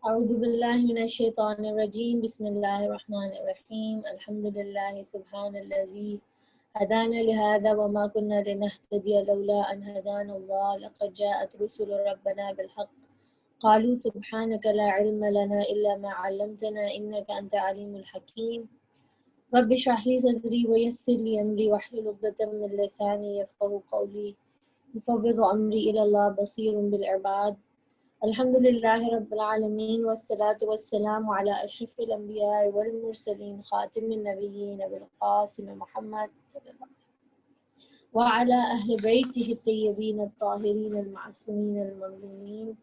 أعوذ بالله من الشيطان الرجيم بسم الله الرحمن الرحيم الحمد لله سبحان الذي هدانا لهذا وما كنا لنهتدي لولا أن هدانا الله لقد جاءت رسل ربنا بالحق قالوا سبحانك لا علم لنا إلا ما علمتنا إنك أنت عليم الحكيم رب اشرح لي صدري ويسر لي أمري واحلل عقدة من لساني يفقه قولي يفوض أمري إلى الله بصير بالعباد الحمد لله رب العالمين والصلاة والسلام على أشرف الأنبياء والمرسلين خاتم النبيين بالقاسم محمد صلى الله عليه وسلم وعلى أهل بيته الطيبين الطاهرين المعصومين المظلومين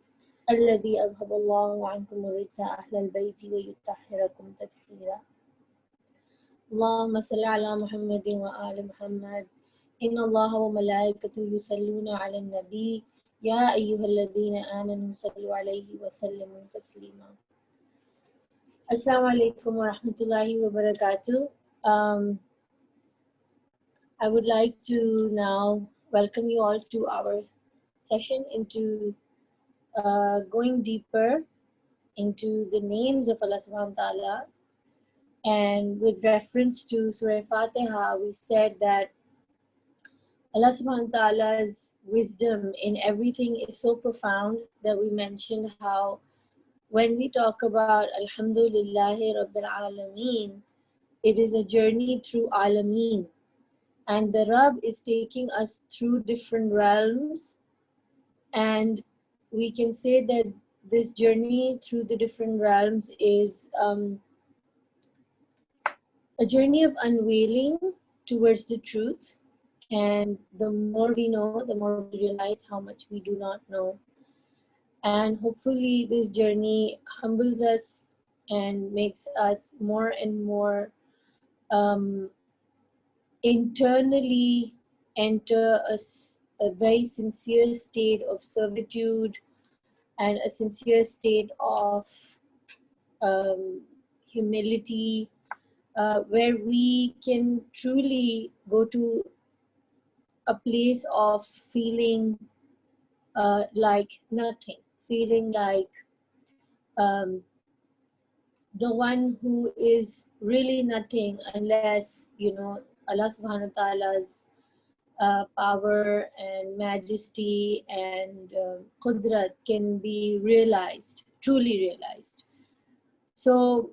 الذي أذهب الله عنكم الرجس أهل البيت ويطهركم تطهيرا اللهم صل على محمد وآل محمد إن الله وملائكته يصلون على النبي يا أيها الذين آمنوا صلوا عليه وسلموا تسليما. Assalamu alaikum wa rahmatullahi wa barakatuh. I would like to now welcome you all to our session into going deeper into the names of Allah subhanahu wa ta'ala. And with reference to Surah Fatiha, we said that Allah subhanahu wa ta'ala's wisdom in everything is so profound that we mentioned how when we talk about Alhamdulillahi Rabbil Alameen, it is a journey through Alameen. And the Rabb is taking us through different realms. And we can say that this journey through the different realms is a journey of unveiling towards the truth. And the more we know, the more we realize how much we do not know. And hopefully this journey humbles us and makes us more and more internally enter a very sincere state of servitude and a sincere state of humility, where we can truly go to a place of feeling like nothing, feeling like the one who is really nothing unless, Allah subhanahu wa ta'ala's power and majesty and qudrat can be realized, truly realized. So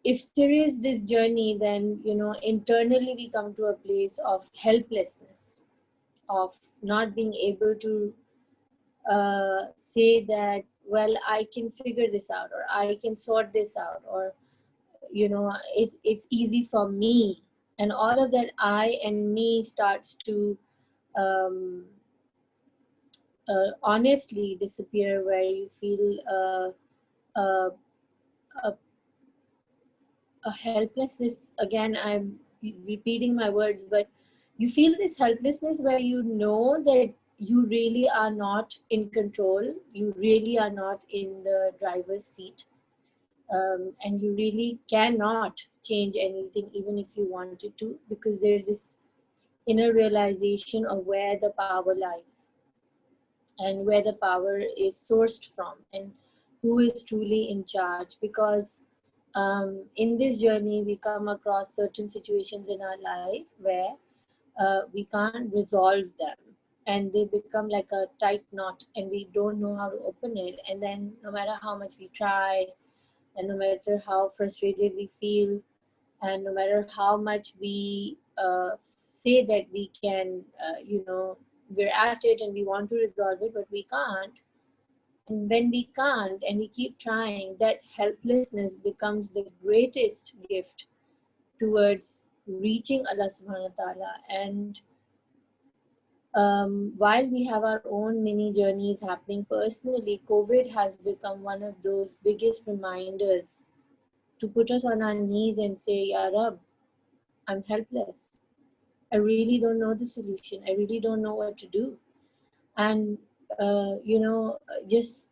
if there is this journey, then, internally we come to a place of helplessness, of not being able to say that, well, I can figure this out, or I can sort this out, or it's easy for me, and all of that I and me starts to honestly disappear, where you feel a helplessness. Again, I'm repeating my words, but you feel this helplessness where you know that you really are not in control, you really are not in the driver's seat, and you really cannot change anything even if you wanted to, because there's this inner realization of where the power lies and where the power is sourced from and who is truly in charge. Because in this journey we come across certain situations in our life where we can't resolve them, and they become like a tight knot and we don't know how to open it. And then no matter how much we try, and no matter how frustrated we feel, and no matter how much we say that we can, we're at it and we want to resolve it, but we can't. And when we can't and we keep trying, that helplessness becomes the greatest gift towards reaching Allah subhanahu wa ta'ala. And while we have our own mini journeys happening personally, COVID has become one of those biggest reminders to put us on our knees and say, Ya Rab, I'm helpless. I really don't know the solution. I really don't know what to do. And, just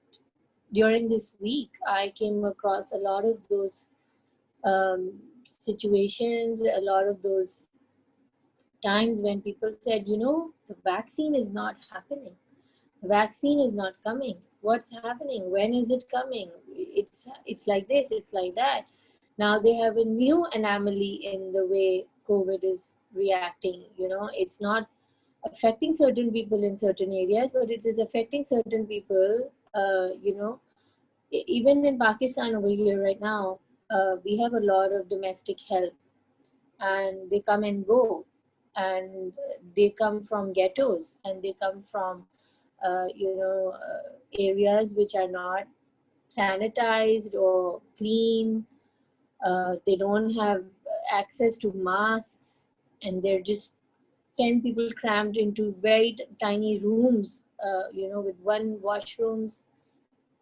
during this week, I came across a lot of those situations, a lot of those times when people said, the vaccine is not happening. Vaccine is not coming. What's happening? When is it coming? It's like this, it's like that. Now they have a new anomaly in the way COVID is reacting. It's not affecting certain people in certain areas, but it is affecting certain people. Even in Pakistan over here right now, we have a lot of domestic help, and they come and go, and they come from ghettos, and they come from areas which are not sanitized or clean. They don't have access to masks, and they're just 10 people crammed into very tiny rooms, with one washrooms.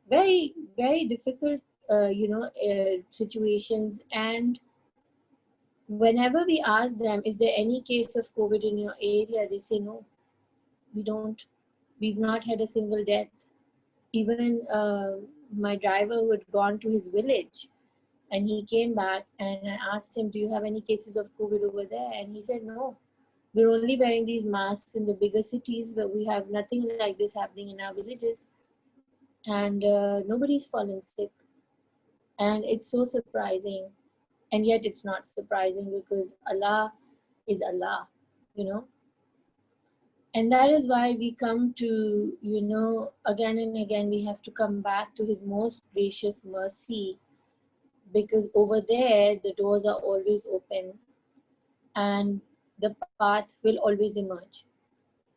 Very, very difficult, situations. And whenever we ask them, is there any case of COVID in your area? They say, no, we don't. We've not had a single death. Even my driver who had gone to his village, and he came back, and I asked him, do you have any cases of COVID over there? And he said, no, we're only wearing these masks in the bigger cities, but we have nothing like this happening in our villages. And nobody's fallen sick. And it's so surprising. And yet it's not surprising, because Allah is Allah, you know. And that is why we come to, again and again, we have to come back to His most gracious mercy, because over there, the doors are always open, and the path will always emerge.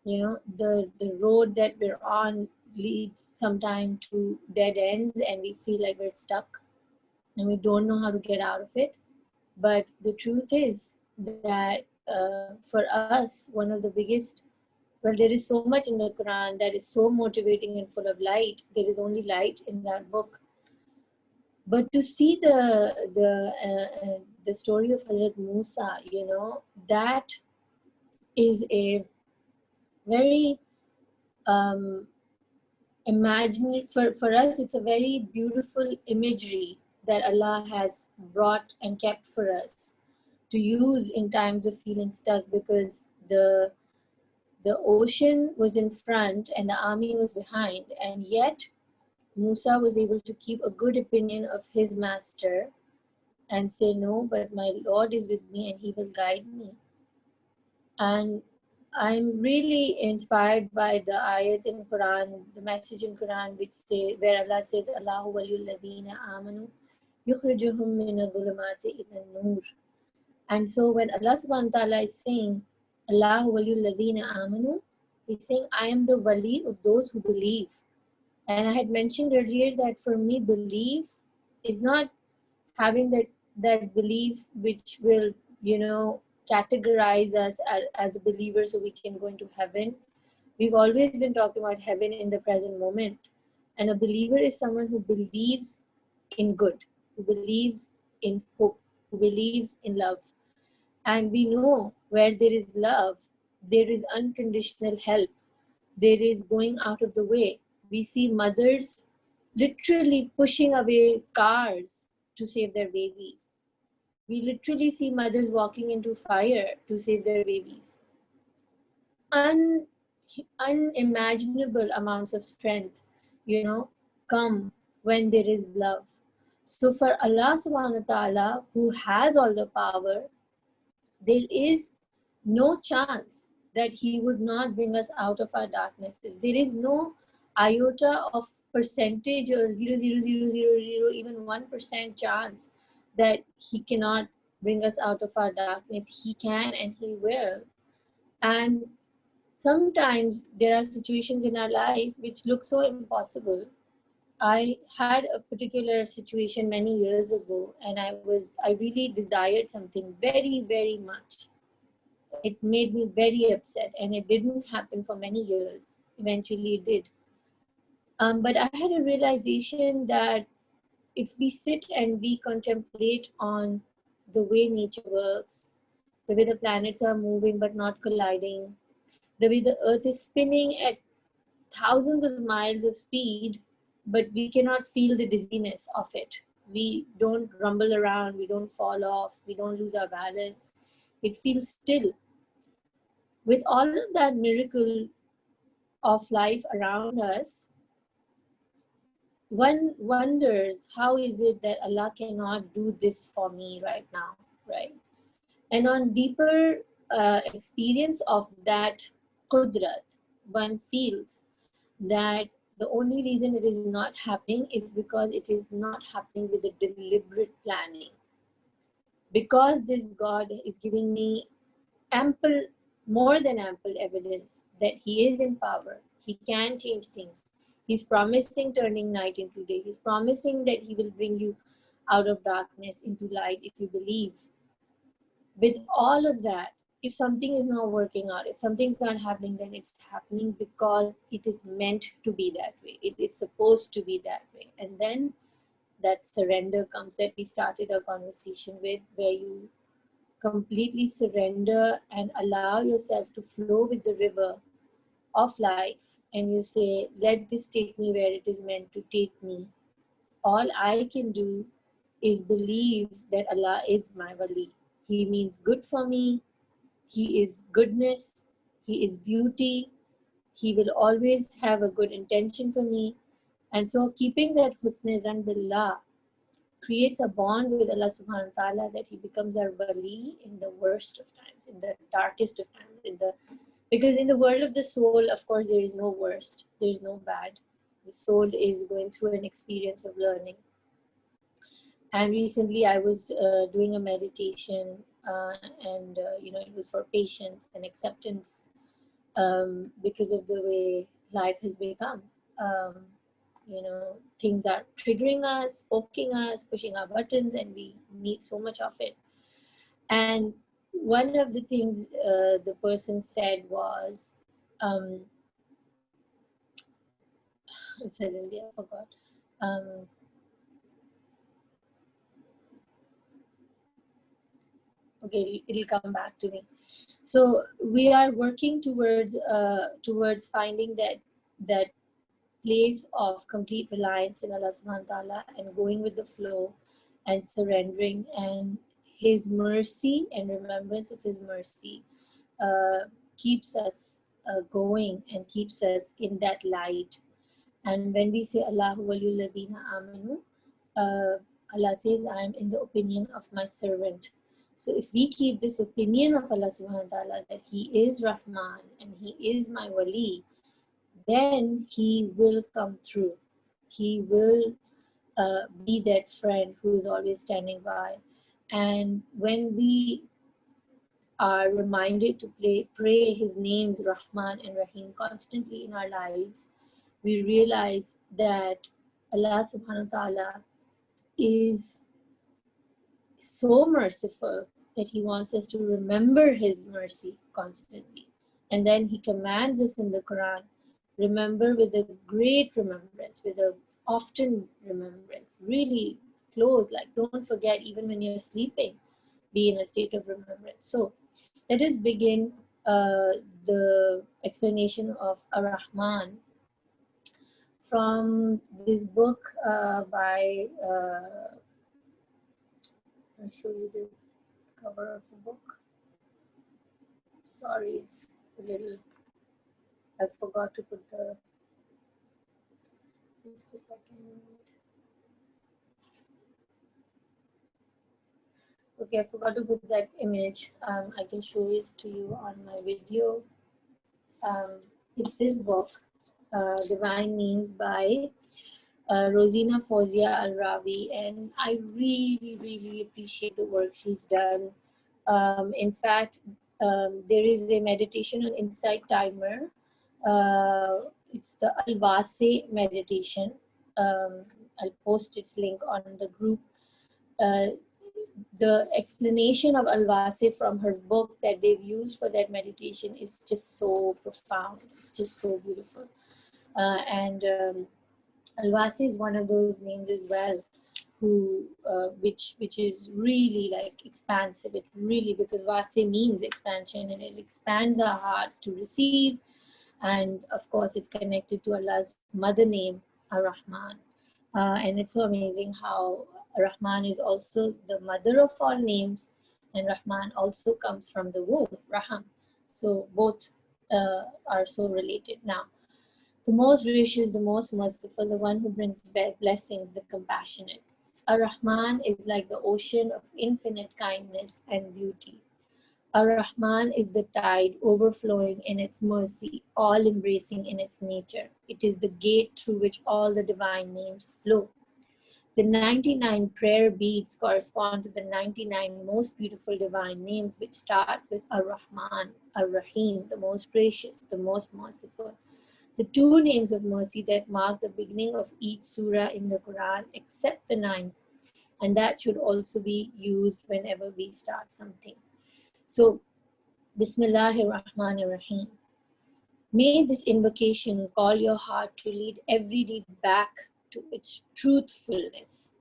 The road that we're on leads sometime to dead ends, and we feel like we're stuck and we don't know how to get out of it. But the truth is that for us, one of the biggest, well, there is so much in the Quran that is so motivating and full of light. There is only light in that book. But to see the story of Hazrat Musa, that is a very for us, it's a very beautiful imagery that Allah has brought and kept for us to use in times of feeling stuck, because the ocean was in front and the army was behind, and yet Musa was able to keep a good opinion of his master and say, no, but my Lord is with me and he will guide me. And I'm really inspired by the ayat in Quran, the message in Quran where Allah says, Allahu waliyul ladina amanu yukhrijuhum min adh-dhulumati ila an-nur. And so when Allah subhanahu wa ta'ala is saying, Allahu waliyul ladina amanu, He's saying, I am the wali of those who believe. And I had mentioned earlier that for me, belief is not having that belief which will, categorize us as a believer so we can go into heaven. We've always been talking about heaven in the present moment. And a believer is someone who believes in good, who believes in hope, who believes in love. And we know where there is love, there is unconditional help, there is going out of the way. We see mothers literally pushing away cars to save their babies. We literally see mothers walking into fire to save their babies. Unimaginable amounts of strength, come when there is love. So for Allah subhanahu wa ta'ala, who has all the power, there is no chance that He would not bring us out of our darknesses. There is no iota of percentage or 0.0000 even 1% chance that He cannot bring us out of our darkness. He can and He will. And sometimes there are situations in our life which look so impossible. I had a particular situation many years ago, and I really desired something very, very much. It made me very upset, and it didn't happen for many years. Eventually it did. But I had a realization that if we sit and we contemplate on the way nature works, the way the planets are moving but not colliding, the way the earth is spinning at thousands of miles of speed, but we cannot feel the dizziness of it. We don't rumble around, we don't fall off, we don't lose our balance. It feels still. With all of that miracle of life around us, one wonders, how is it that Allah cannot do this for me right now, right? And on deeper experience of that qudrat, one feels that the only reason it is not happening is because it is not happening with a deliberate planning. Because this God is giving me ample, more than ample evidence that He is in power, He can change things. He's promising turning night into day. He's promising that He will bring you out of darkness into light if you believe. With all of that, if something is not working out, if something's not happening, then it's happening because it is meant to be that way. It is supposed to be that way. And then that surrender comes that we started our conversation with, where you completely surrender and allow yourself to flow with the river of life. And you say, let this take me where it is meant to take me. All I can do is believe that Allah is my wali. He means good for me. He is goodness. He is beauty. He will always have a good intention for me. And so keeping that husn zan billah creates a bond with Allah subhanahu wa ta'ala, that He becomes our wali in the worst of times, in the darkest of times. Because in the world of the soul, of course, there is no worst, there is no bad. The soul is going through an experience of learning. And recently I was doing a meditation and it was for patience and acceptance because of the way life has become. Things are triggering us, poking us, pushing our buttons, and we need so much of it. And one of the things the person said was, suddenly I forgot. Okay, it'll come back to me. So we are working towards finding that place of complete reliance in Allah subhanahu wa ta'ala and going with the flow and surrendering, and His mercy and remembrance of His mercy keeps us going and keeps us in that light. And when we say Allahu waliyul ladina amanu, Allah says, I am in the opinion of my servant. So if we keep this opinion of Allah subhanahu wa ta'ala, that He is Rahman and He is my wali, then He will come through. He will be that friend who is always standing by. And when we are reminded to pray His names Rahman and Rahim constantly in our lives, we realize that Allah subhanahu wa ta'ala is so merciful that He wants us to remember His mercy constantly. And then He commands us in the Quran, remember with a great remembrance, with a often remembrance, really close, like don't forget even when you're sleeping, be in a state of remembrance. So let us begin the explanation of Ar-Rahman from this book by I'll show you the cover of the book. Sorry, it's a little, I forgot to put the, just a second. Okay, I forgot to put that image. I can show it to you on my video. It's this book, Divine Names by Rosina Fawzia Al-Rawi, and I really, really appreciate the work she's done. In fact, there is a meditation on Insight Timer. It's the Al-Wasi meditation. I'll post its link on the group. The explanation of Al-Wasi from her book that they've used for that meditation is just so profound. It's just so beautiful. Al-Wasi is one of those names as well, which is really like expansive. It really, because Wasi means expansion, and it expands our hearts to receive. And of course, it's connected to Allah's mother name, Ar-Rahman. And it's so amazing how Rahman is also the mother of all names, and Rahman also comes from the womb, Raham. So both are so related. Now, The most gracious, the most merciful, the one who brings blessings, the compassionate. Ar-Rahman is like the ocean of infinite kindness and beauty. Ar-Rahman is the tide overflowing in its mercy, all embracing in its nature. It is the gate through which all the divine names flow. The 99 prayer beads correspond to the 99 most beautiful divine names, which start with Ar-Rahman, Ar-Rahim, the most gracious, the most merciful. The two names of mercy that mark the beginning of each surah in the Quran, except the ninth, and that should also be used whenever we start something. So, Bismillahir Rahmanir Rahim. May this invocation call your heart to lead every deed back to its truthfulness.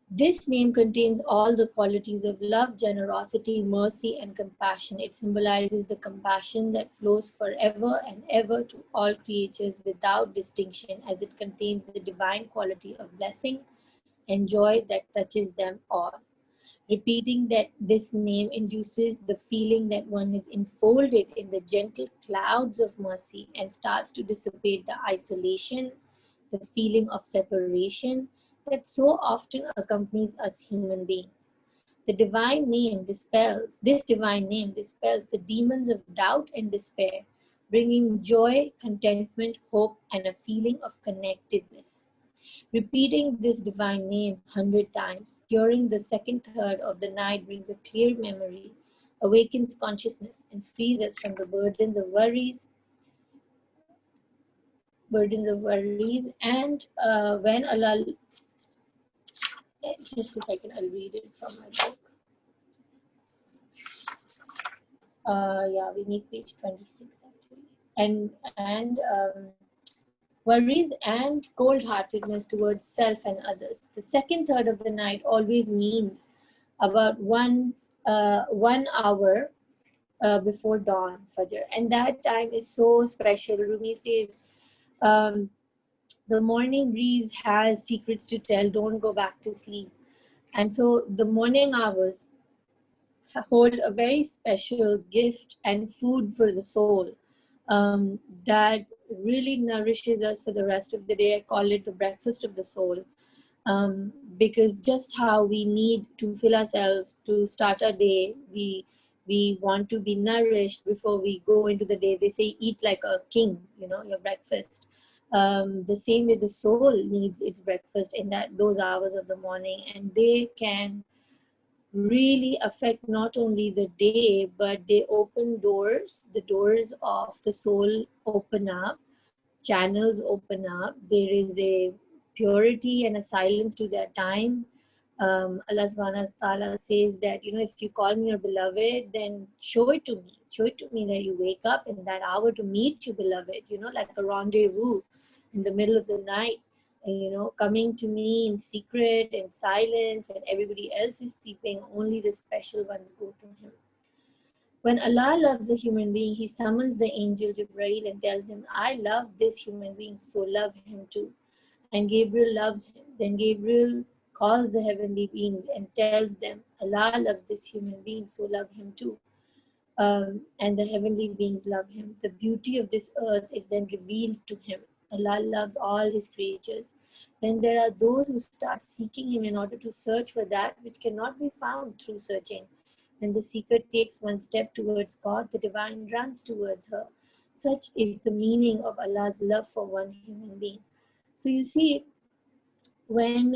This name contains all the qualities of love, generosity, mercy, and compassion. It symbolizes the compassion that flows forever and ever to all creatures without distinction, as it contains the divine quality of blessing and joy that touches them all. Repeating that this name induces the feeling that one is enfolded in the gentle clouds of mercy and starts to dissipate the isolation, the feeling of separation that so often accompanies us human beings. This divine name dispels the demons of doubt and despair, bringing joy, contentment, hope, and a feeling of connectedness. Repeating this divine name 100 times during the second third of the night brings a clear memory, awakens consciousness, and frees us from the burdens of worries. And when Allah, just a second, I'll read it from my book. Yeah, we need page 26 actually. And worries and cold-heartedness towards self and others. The second third of the night always means about 1 hour before dawn, Fajr. And that time is so special. Rumi says, the morning breeze has secrets to tell, don't go back to sleep. And so the morning hours hold a very special gift and food for the soul that really nourishes us for the rest of the day. I call it the breakfast of the soul, because just how we need to fill ourselves to start our day, we want to be nourished before we go into the day. They say eat like a king, your breakfast. The same way the soul needs its breakfast in those hours of the morning, and they can really affect not only the day, but they open doors. The doors of the soul open up, channels open up. There is a purity and a silence to that time. Allah subhanahu wa ta'ala says that, if you call me your beloved, then show it to me. Show it to me that you wake up in that hour to meet your beloved, like a rendezvous in the middle of the night. And, coming to me in secret, in silence, when everybody else is sleeping, only the special ones go to him. When Allah loves a human being, He summons the angel Jibreel and tells him, I love this human being, so love him too. And Gabriel loves him. Then Gabriel calls the heavenly beings and tells them, Allah loves this human being, so love him too. And the heavenly beings love him. The beauty of this earth is then revealed to him. Allah loves all His creatures. Then there are those who start seeking Him in order to search for that which cannot be found through searching. When the seeker takes one step towards God, the divine runs towards her. Such is the meaning of Allah's love for one human being. So you see, when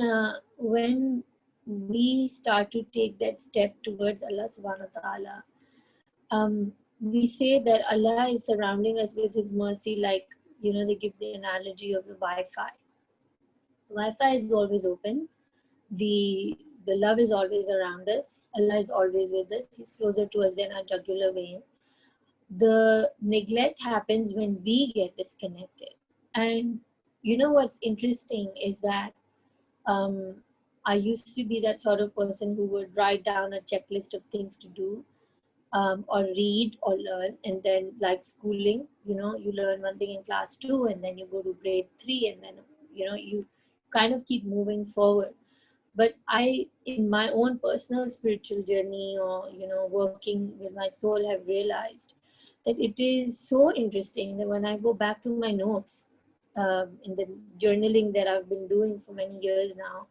we start to take that step towards Allah subhanahu wa ta'ala, we say that Allah is surrounding us with His mercy, like, they give the analogy of the Wi-Fi. Wi-Fi is always open. The love is always around us. Allah is always with us. He's closer to us than our jugular vein. The neglect happens when we get disconnected. And what's interesting is that I used to be that sort of person who would write down a checklist of things to do, or read or learn, and then, like schooling, you learn one thing in class 2, and then you go to grade 3, and then you kind of keep moving forward. But I, in my own personal spiritual journey, or working with my soul, have realized that it is so interesting that when I go back to my notes in the journaling that I've been doing for many years now,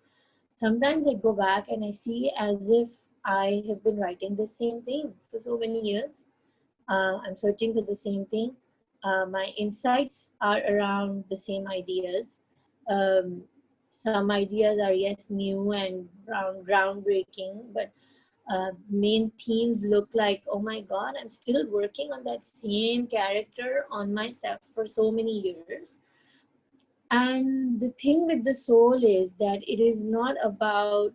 sometimes I go back and I see as if I have been writing the same thing for so many years. I'm searching for the same thing. My insights are around the same ideas. Um, some ideas are, yes, new and groundbreaking, but main themes look like, oh my God, I'm still working on that same character on myself for so many years. And the thing with the soul is that it is not about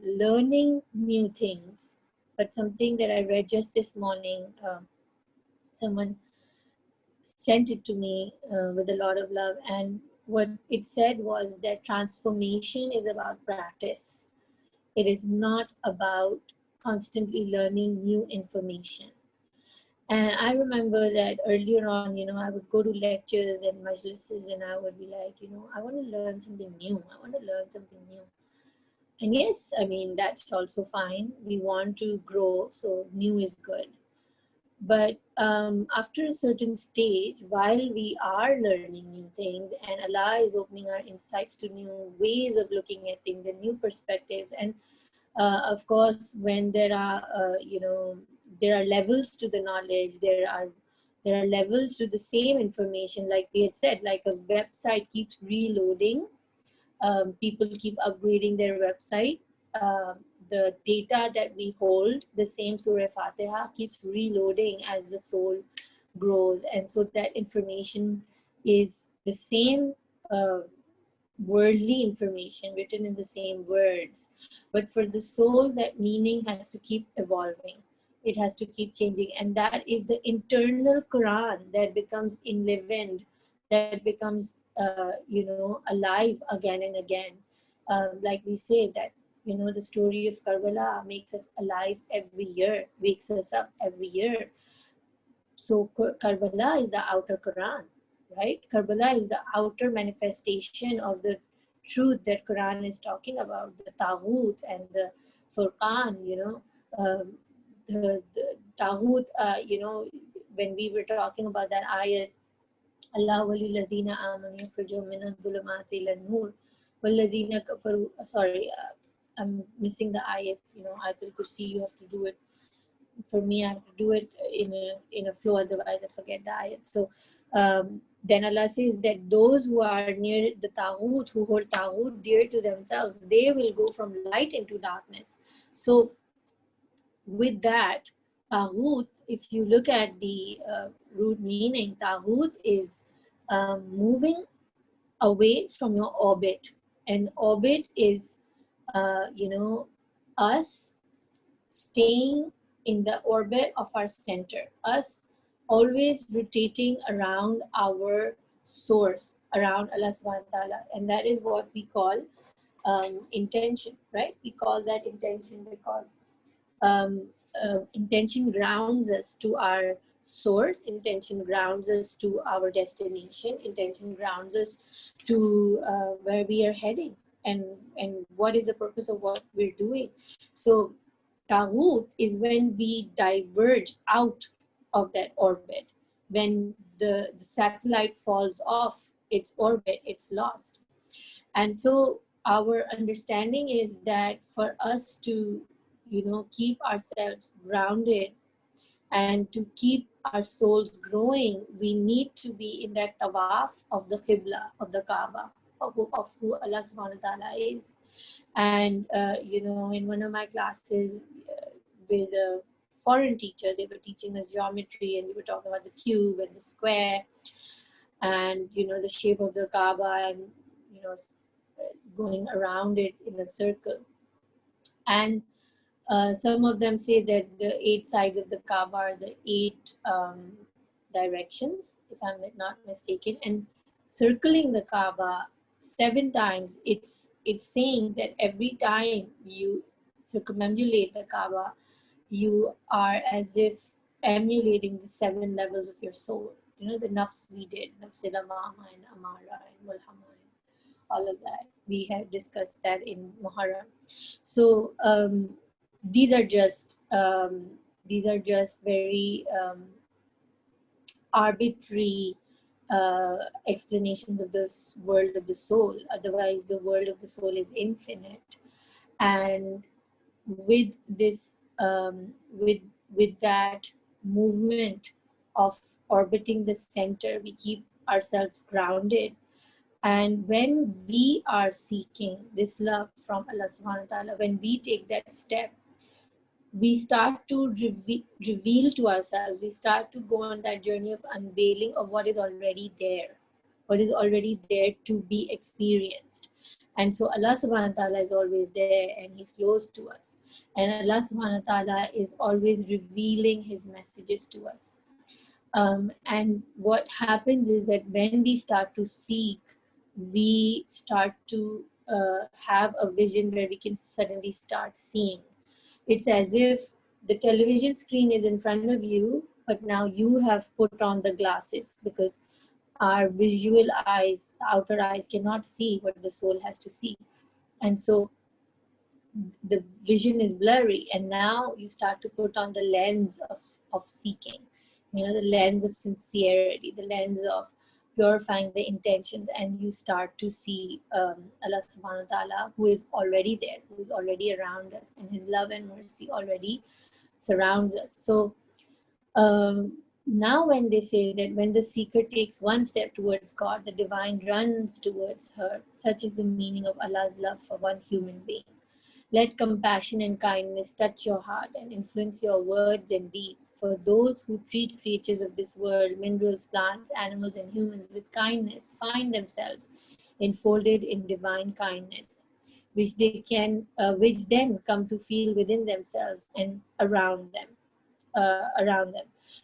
learning new things, but something that I read just this morning. Someone sent it to me with a lot of love, and what it said was that transformation is about practice. It is not about constantly learning new information. And I remember that earlier on, I would go to lectures and majlises and I would be like, I want to learn something new. I want to learn something new. And yes, I mean, that's also fine. We want to grow, so new is good. But after a certain stage, while we are learning new things and Allah is opening our insights to new ways of looking at things and new perspectives, and of course, when there are, there are levels to the knowledge, there are levels to the same information, like we had said, like a website keeps reloading, people keep upgrading their website. The data that we hold, the same Surah Fatiha, keeps reloading as the soul grows. And so that information is the same worldly information written in the same words. But for the soul, that meaning has to keep evolving. It has to keep changing. And that is the internal Quran that becomes enlivened, that becomes, alive again and again. Like we say that, the story of Karbala makes us alive every year, wakes us up every year. So Karbala is the outer Quran, right? Karbala is the outer manifestation of the truth that Quran is talking about, the Taghut and the Furqan, the Taghut, when we were talking about that ayat, Allah wali ladina amanu yukhrijuhum min adh-dhulumati ila an-nur walladina kafaru, sorry, I'm missing the ayat, Ayatul Kursi, you have to do it. For me, I have to do it in a flow, otherwise I forget the ayat. So then Allah says that those who are near the Taghut, who hold Taghut dear to themselves, they will go from light into darkness. So with that, Taghut, if you look at the root meaning, Taghut is moving away from your orbit. And orbit is, us staying in the orbit of our center, us always rotating around our source, around Allah subhanahu wa ta'ala. And that is what we call intention, right? We call that intention because intention grounds us to our source, intention grounds us to our destination, intention grounds us to where we are heading, and what is the purpose of what we're doing. So Taghut is when we diverge out of that orbit. When the satellite falls off its orbit, it's lost. And so our understanding is that for us to, keep ourselves grounded and to keep our souls growing, we need to be in that tawaf of the Qibla, of the Kaaba, of who Allah subhanahu wa ta'ala is. And, in one of my classes with a foreign teacher, they were teaching us geometry and we were talking about the cube and the square and, the shape of the Kaaba and, going around it in a circle. And some of them say that the 8 sides of the Kaaba are the 8 directions, if I'm not mistaken. And circling the Kaaba 7 times, it's saying that every time you circumambulate the Kaaba, you are as if emulating the 7 levels of your soul. The nafs we did, nafs lamama and amara and mulhama, all of that. We had discussed that in Muharram. So these are just very arbitrary explanations of the world of the soul. Otherwise, the world of the soul is infinite. And with this, with that movement of orbiting the center, we keep ourselves grounded. And when we are seeking this love from Allah subhanahu wa ta'ala, when we take that step, we start to reveal to ourselves, we start to go on that journey of unveiling of what is already there, what is already there to be experienced. And so Allah subhanahu wa ta'ala is always there, and He's close to us. And Allah subhanahu wa ta'ala is always revealing His messages to us. And what happens is that when we start to seek, we start to have a vision where we can suddenly start seeing. It's as if the television screen is in front of you, but now you have put on the glasses, because our visual eyes, outer eyes, cannot see what the soul has to see. And so the vision is blurry, and now you start to put on the lens of seeking, the lens of sincerity, the lens of purifying the intentions, and you start to see Allah subhanahu wa ta'ala, who is already there, who is already around us, and His love and mercy already surrounds us. So now when they say that when the seeker takes one step towards God, the divine runs towards her, such is the meaning of Allah's love for one human being. Let compassion and kindness touch your heart and influence your words and deeds. For those who treat creatures of this world, minerals, plants, animals, and humans with kindness, find themselves enfolded in divine kindness, which then come to feel within themselves and around them.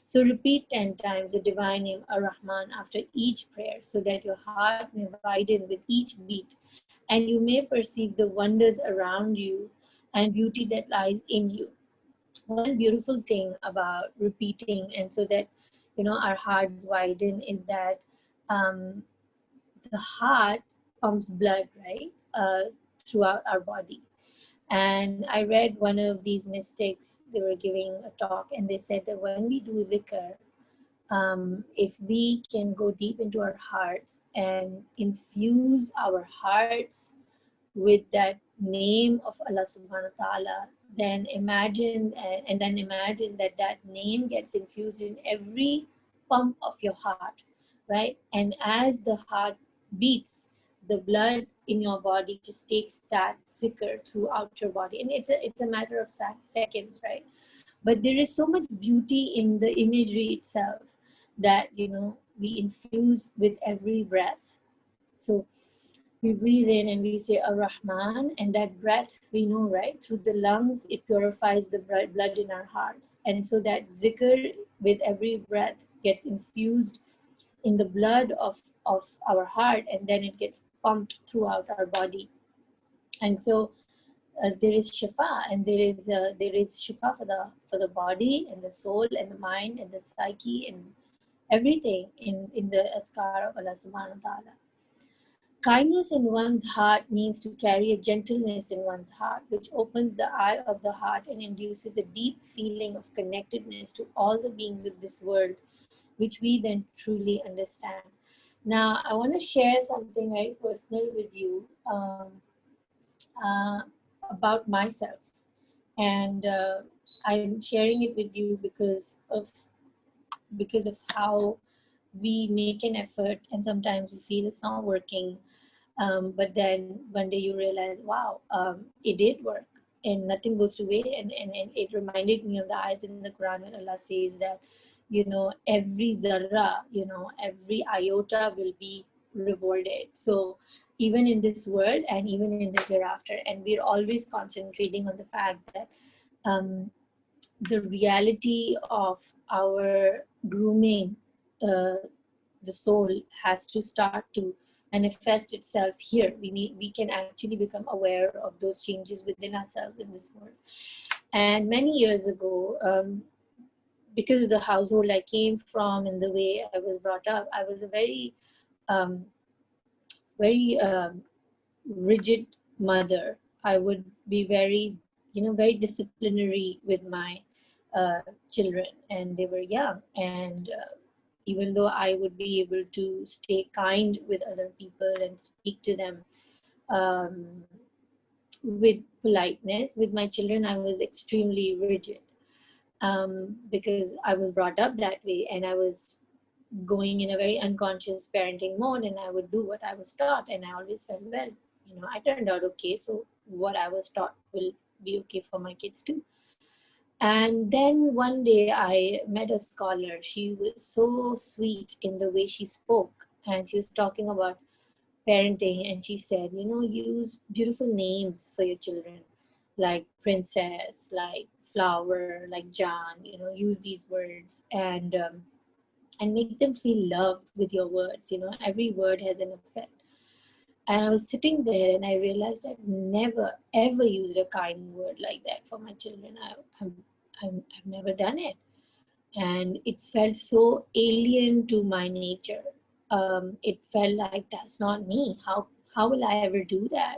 So repeat 10 times the divine name Rahman after each prayer, so that your heart may widen with each beat, and you may perceive the wonders around you and beauty that lies in you. One beautiful thing about repeating, and so that our hearts widen, is that the heart pumps blood, right, throughout our body. And I read one of these mystics, they were giving a talk, and they said that when we do dhikr, if we can go deep into our hearts and infuse our hearts with that name of Allah subhanahu wa ta'ala, then imagine that that name gets infused in every pump of your heart, right? And as the heart beats, the blood in your body just takes that zikr throughout your body, and it's a matter of seconds, right? But there is so much beauty in the imagery itself that we infuse with every breath. So we breathe in and we say Ar-Rahman, and that breath, we know, right, through the lungs it purifies the blood in our hearts, and so that zikr with every breath gets infused in the blood of our heart, and then it gets pumped throughout our body. And so there is shifa, and there is shifa for the body and the soul and the mind and the psyche and everything in the askar of Allah subhanahu wa ta'ala. Kindness in one's heart means to carry a gentleness in one's heart, which opens the eye of the heart and induces a deep feeling of connectedness to all the beings of this world, which we then truly understand. Now, I want to share something very personal with you about myself, and I'm sharing it with you because of how we make an effort, and sometimes we feel it's not working, but then one day you realize, wow, it did work, and nothing goes to waste. And it reminded me of the ayat in the Quran where Allah says that every zarra, every iota will be rewarded. So even in this world and even in the hereafter, and we're always concentrating on the fact that the reality of our grooming the soul has to start to manifest itself here. We can actually become aware of those changes within ourselves in this world. And many years ago, because of the household I came from and the way I was brought up, I was a very rigid mother. I would be very disciplinary with my children, and they were young, and even though I would be able to stay kind with other people and speak to them um, with politeness, with my children, I was extremely rigid because I was brought up that way, and I was going in a very unconscious parenting mode, and I would do what I was taught, and I always felt, well, I turned out okay, so what I was taught will be okay for my kids too. And then one day I met a scholar. She was so sweet in the way she spoke, and she was talking about parenting, and she said, use beautiful names for your children, like princess, like flower, like John. Use these words, and make them feel loved with your words. Every word has an effect. And I was sitting there, and I realized I've never ever used a kind word like that for my children. I've never done it, and it felt so alien to my nature. It felt like that's not me. How will I ever do that?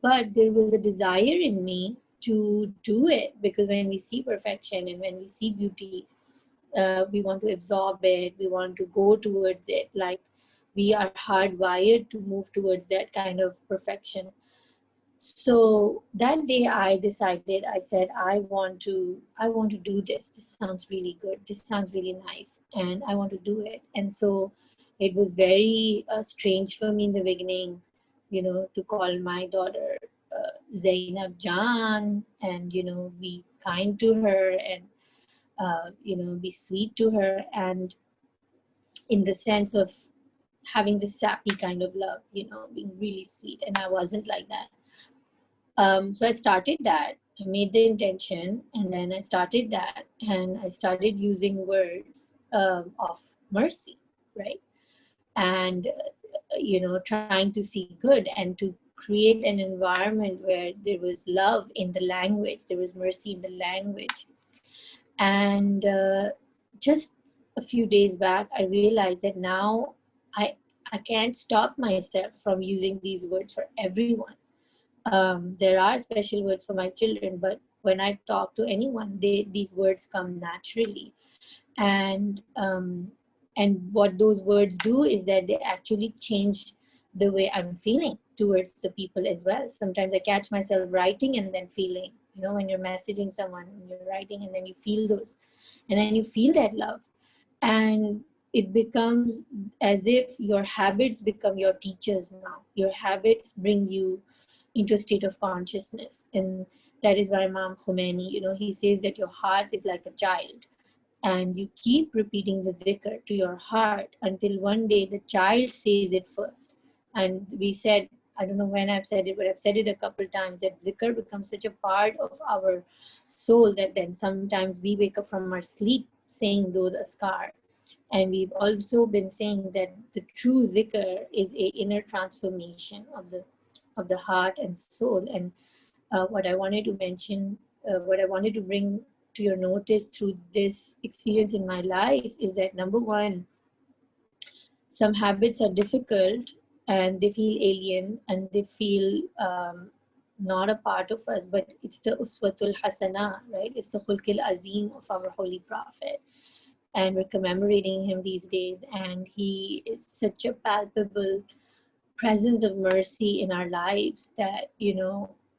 But there was a desire in me to do it, because when we see perfection and when we see beauty, we want to absorb it. We want to go towards it. Like we are hardwired to move towards that kind of perfection. So that day I decided, I said, I want to do this. This sounds really good. This sounds really nice. And I want to do it. And so it was very strange for me in the beginning, to call my daughter Zainab Jan, and, be kind to her, and, be sweet to her. And in the sense of having this sappy kind of love, being really sweet. And I wasn't like that. So I started that. I made the intention, and then I started that, and I started using words of mercy, right? And trying to see good, and to create an environment where there was love in the language, there was mercy in the language. And just a few days back, I realized that now I can't stop myself from using these words for everyone. There are special words for my children, but when I talk to anyone, these words come naturally. And what those words do is that they actually change the way I'm feeling towards the people as well. Sometimes I catch myself writing and then feeling, when you're messaging someone, you're writing, and then you feel those, and then you feel that love. And it becomes as if your habits become your teachers now. Your habits bring you into a state of consciousness. And that is why Imam Khomeini, he says that your heart is like a child, and you keep repeating the dhikr to your heart until one day the child says it first. And we said, I don't know when I've said it, but I've said it a couple times, that dhikr becomes such a part of our soul that then sometimes we wake up from our sleep saying those askar. And we've also been saying that the true zikr is a inner transformation of the heart and soul. And what I wanted to mention, what I wanted to bring to your notice through this experience in my life is that, number one, some habits are difficult, and they feel alien, and they feel not a part of us, but it's the uswatul hasana, right? It's the khulqil azim of our holy prophet. And we're commemorating him these days, and he is such a palpable presence of mercy in our lives that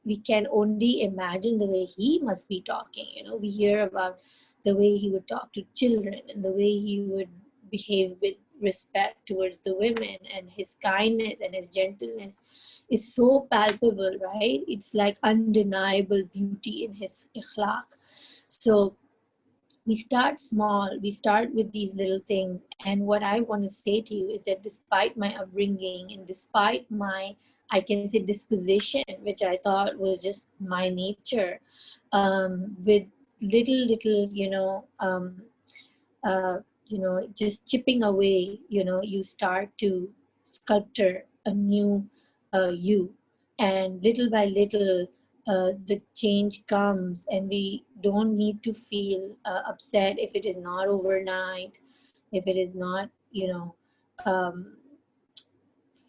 we can only imagine the way he must be talking. We hear about the way he would talk to children, and the way he would behave with respect towards the women, and his kindness and his gentleness is so palpable, right? It's like undeniable beauty in his ikhlaq. So we start small, we start with these little things. And what I want to say to you is that despite my upbringing, and despite my, I can say, disposition, which I thought was just my nature, with little, just chipping away, you start to sculpture a new you. And little by little, the change comes, and we don't need to feel upset if it is not overnight, if it is not, um,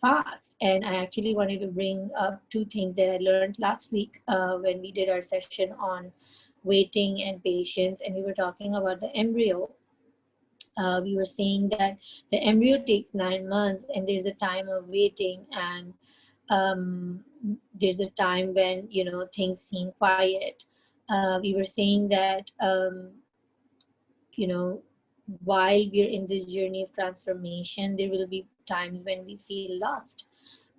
fast. And I actually wanted to bring up two things that I learned last week when we did our session on waiting and patience, and we were talking about the embryo. We were saying that the embryo takes 9 months, and there's a time of waiting, and um, there's a time when things seem quiet. We were saying that you know while we're in this journey of transformation, there will be times when we feel lost,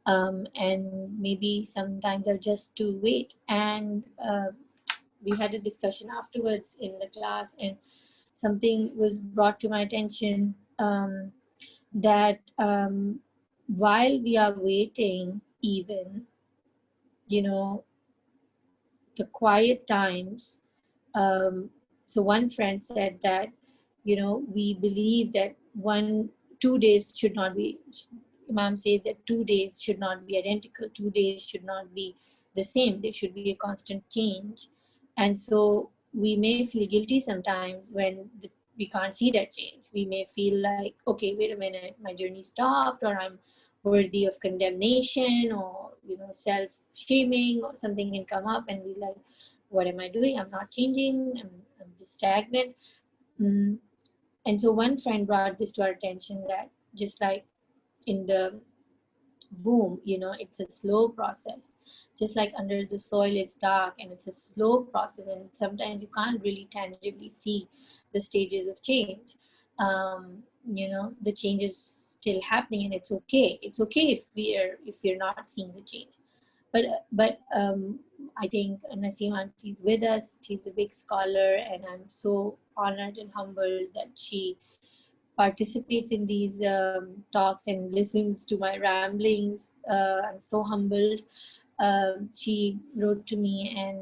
and maybe sometimes are just to wait. And we had a discussion afterwards in the class, and something was brought to my attention, that while we are waiting, even you know the quiet times. So one friend said that we believe that 2 days should not be. Imam says that 2 days should not be identical. 2 days should not be the same. There should be a constant change, and so we may feel guilty sometimes when we can't see that change. We may feel like, okay, wait a minute, my journey stopped, or I'm worthy of condemnation, or self-shaming, or something can come up, and we like, what am I doing? I'm not changing. I'm just stagnant. Mm. And so one friend brought this to our attention, that just like in the womb, it's a slow process. Just like under the soil, it's dark and it's a slow process, and sometimes you can't really tangibly see the stages of change. The change is still happening, and it's okay. It's okay if we're not seeing the change. But I think Naseem auntie is with us. She's a big scholar, and I'm so honored and humbled that she participates in these talks and listens to my ramblings. I'm so humbled. She wrote to me, and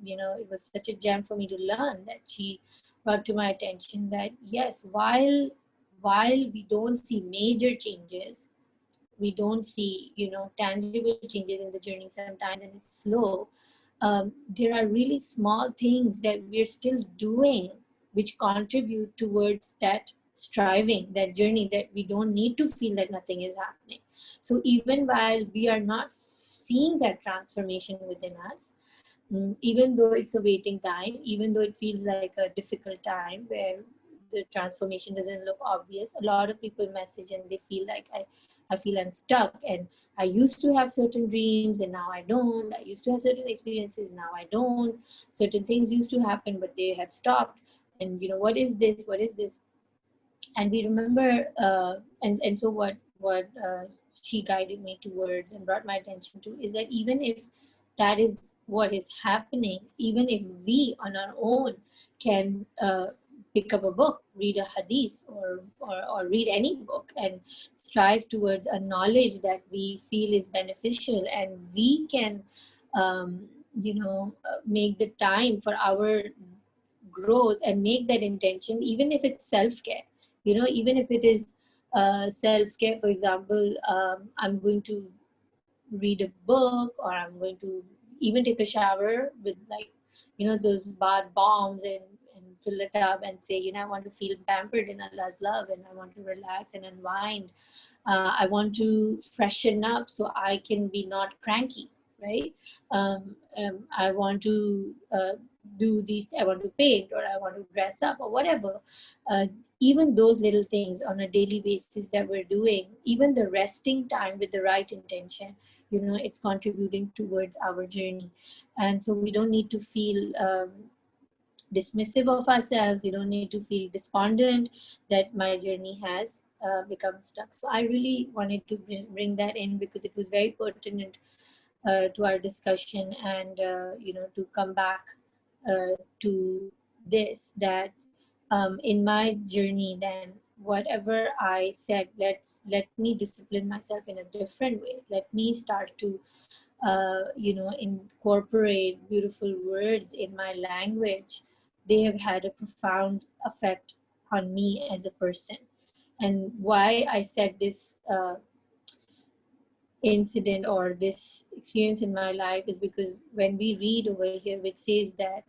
it was such a gem for me to learn, that she brought to my attention that yes, while we don't see major changes, we don't see tangible changes in the journey sometimes, and it's slow. There are really small things that we're still doing which contribute towards that striving, that journey, that we don't need to feel that nothing is happening. So even while we are not seeing that transformation within us, even though it's a waiting time, even though it feels like a difficult time where the transformation doesn't look obvious, a lot of people message and they feel like I feel unstuck, and I used to have certain dreams and now I don't. I used to have certain experiences, now I don't. Certain things used to happen, but they have stopped. And what is this? What is this? And we remember, and so what she guided me towards and brought my attention to is that even if that is what is happening, even if we on our own can pick up a book, read a hadith, or read any book, and strive towards a knowledge that we feel is beneficial, and we can make the time for our growth and make that intention, even if it's self-care, even if it is self-care. For example, I'm going to read a book, or I'm going to even take a shower with, like, those bath bombs, and fill the tub and say, I want to feel pampered in Allah's love, and I want to relax and unwind. I want to freshen up so I can be not cranky, right? I want to do these, I want to paint, or I want to dress up, or whatever. Uh, Even those little things on a daily basis that we're doing, even the resting time with the right intention, it's contributing towards our journey. And so we don't need to feel dismissive of ourselves. We don't need to feel despondent that my journey has become stuck. So I really wanted to bring that in because it was very pertinent to our discussion, and to come back to this, that in my journey, then whatever I said, let me discipline myself in a different way. Let me start to incorporate beautiful words in my language. They have had a profound effect on me as a person. And why I said this incident or this experience in my life is because when we read over here, which says that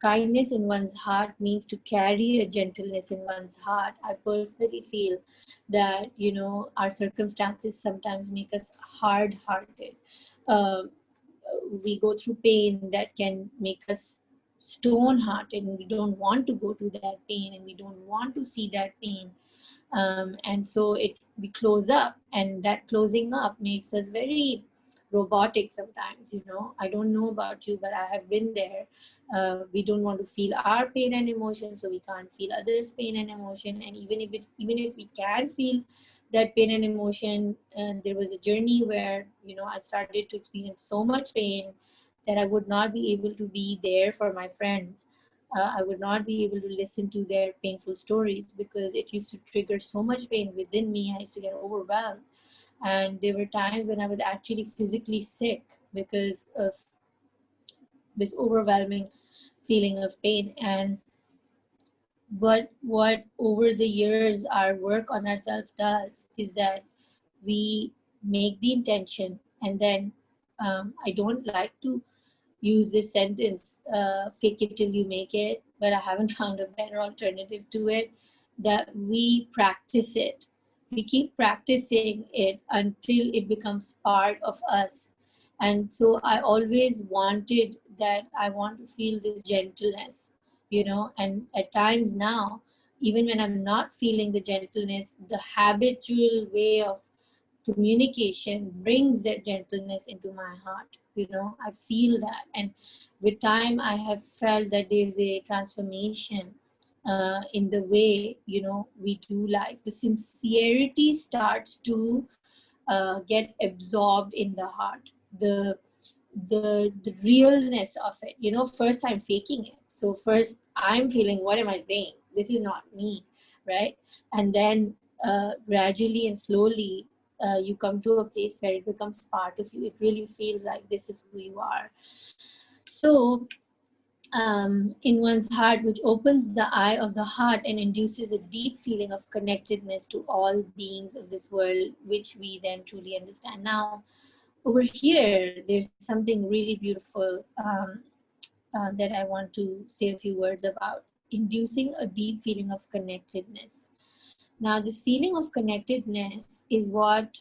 kindness in one's heart means to carry a gentleness in one's heart. I personally feel that, our circumstances sometimes make us hard-hearted. Uh, we go through pain that can make us stone heart, and we don't want to go to that pain, and we don't want to see that pain. And so we close up, and that closing up makes us very robotic sometimes. I don't know about you, but I have been there. We don't want to feel our pain and emotion, so we can't feel others pain and emotion. And even if we can feel that pain and emotion, there was a journey where I started to experience so much pain that I would not be able to be there for my friends. I would not be able to listen to their painful stories because it used to trigger so much pain within me. I used to get overwhelmed. And there were times when I was actually physically sick because of this overwhelming feeling of pain. And what over the years our work on ourselves does is that we make the intention, and then I don't like to use this sentence, fake it till you make it, but I haven't found a better alternative to it, that we practice it. We keep practicing it until it becomes part of us. And so I always wanted that, I want to feel this gentleness, and at times now, even when I'm not feeling the gentleness, the habitual way of communication brings that gentleness into my heart. I feel that, and with time I have felt that there's a transformation in the way we do life. The sincerity starts to get absorbed in the heart. The realness of it. First I'm faking it, so first I'm feeling, what am I saying, this is not me, right? And then gradually and slowly you come to a place where it becomes part of you. It really feels like this is who you are. So in one's heart, which opens the eye of the heart and induces a deep feeling of connectedness to all beings of this world, which we then truly understand. Now, over here, there's something really beautiful that I want to say a few words about. Inducing a deep feeling of connectedness. Now, this feeling of connectedness is what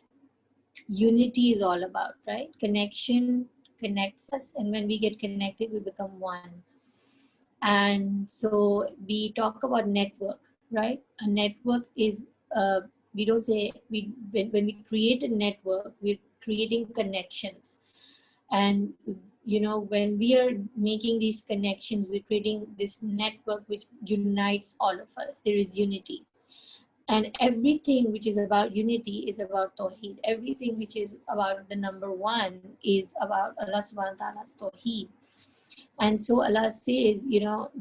unity is all about, right? Connection connects us, and when we get connected, we become one. And so we talk about network, right? A network is, we don't say, when we create a network, we're creating connections. And when we are making these connections, we're creating this network which unites all of us. There is unity, and everything which is about unity is about Tawheed. Everything which is about the number one is about Allah subhanahu wa ta'ala's Tawheed. And so Allah says,